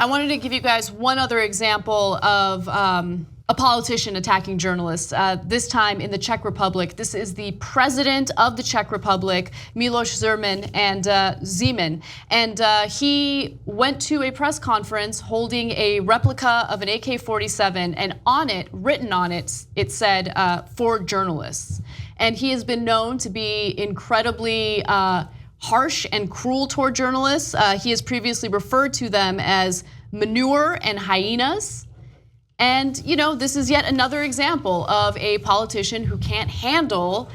I wanted to give you guys one other example of a politician attacking journalists, this time in the Czech Republic. This is the president of the Czech Republic, Milos Zeman, and he went to a press conference holding a replica of an AK-47, and on it, written on it, it said, for journalists. And he has been known to be incredibly harsh and cruel toward journalists. He has previously referred to them as manure and hyenas. And this is yet another example of a politician who can't handle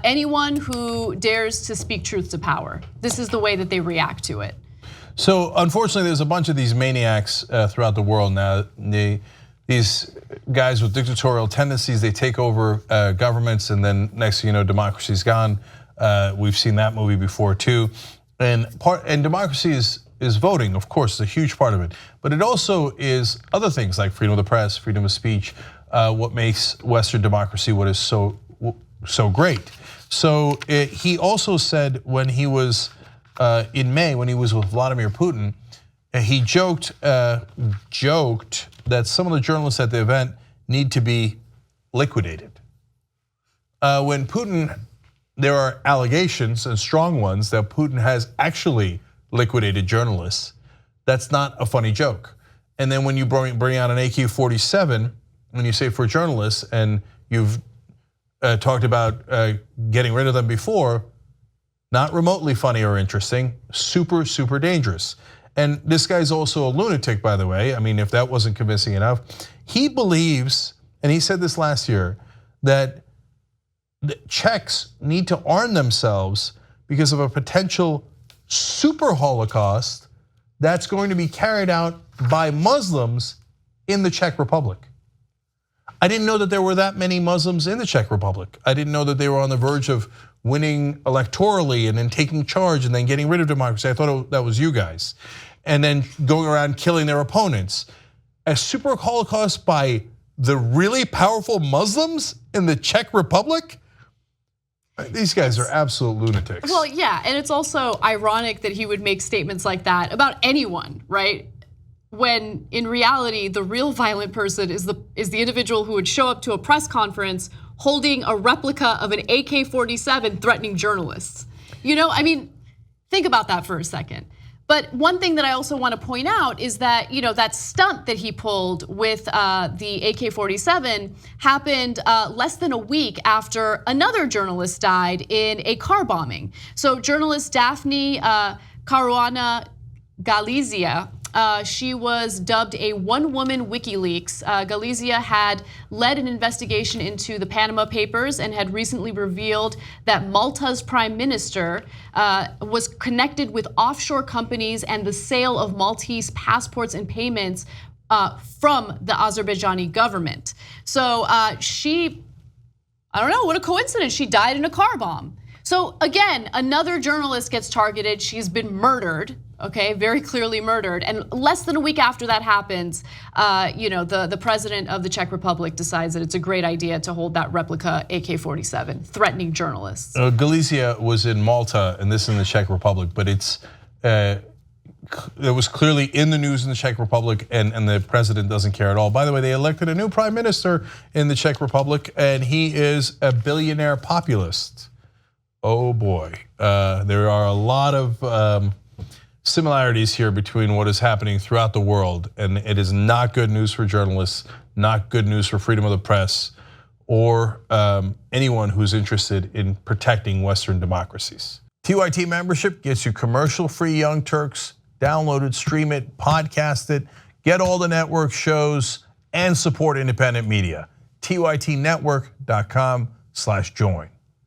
anyone who dares to speak truth to power. This is the way that they react to it. So unfortunately, there's a bunch of these maniacs throughout the world now. These guys with dictatorial tendencies, they take over governments, and then next thing you know, democracy's gone. We've seen that movie before too. And democracy is voting, of course, is a huge part of it. But it also is other things like freedom of the press, freedom of speech, what makes Western democracy what is so great. So he also said when he was in May, when he was with Vladimir Putin, he joked that some of the journalists at the event need to be liquidated. When Putin, there are allegations and strong ones that Putin has actually liquidated journalists. That's not a funny joke. And then when you bring out an AK-47, when you say for journalists, and you've talked about getting rid of them before, not remotely funny or interesting, super, super dangerous. And this guy's also a lunatic, by the way. I mean, if that wasn't convincing enough, he believes, and he said this last year, that the Czechs need to arm themselves because of a potential super Holocaust that's going to be carried out by Muslims in the Czech Republic. I didn't know that there were that many Muslims in the Czech Republic. I didn't know that they were on the verge of winning electorally and then taking charge and then getting rid of democracy. I thought that was you guys. And then going around killing their opponents. A super Holocaust by the really powerful Muslims in the Czech Republic? These guys are absolute lunatics. Well, yeah, and it's also ironic that he would make statements like that about anyone, right? When in reality, the real violent person is the individual who would show up to a press conference holding a replica of an AK-47 threatening journalists. I mean, think about that for a second. But one thing that I also want to point out is that that stunt that he pulled with the AK-47 happened less than a week after another journalist died in a car bombing. So journalist Daphne Caruana Galizia, she was dubbed a one-woman WikiLeaks. Galizia had led an investigation into the Panama Papers and had recently revealed that Malta's prime minister was connected with offshore companies and the sale of Maltese passports and payments from the Azerbaijani government. So I don't know, what a coincidence, she died in a car bomb. So again, another journalist gets targeted, she's been murdered. Okay, very clearly murdered, and less than a week after that happens, the president of the Czech Republic decides that it's a great idea to hold that replica AK-47, threatening journalists. Galizia was in Malta, and this in the Czech Republic, but it was clearly in the news in the Czech Republic, and the president doesn't care at all. By the way, they elected a new prime minister in the Czech Republic, and he is a billionaire populist. Oh boy, there are a lot of similarities here between what is happening throughout the world, and it is not good news for journalists, not good news for freedom of the press, or anyone who's interested in protecting Western democracies. TYT membership gets you commercial-free Young Turks. Download it, stream it, podcast it, get all the network shows, and support independent media. TYTnetwork.com/join.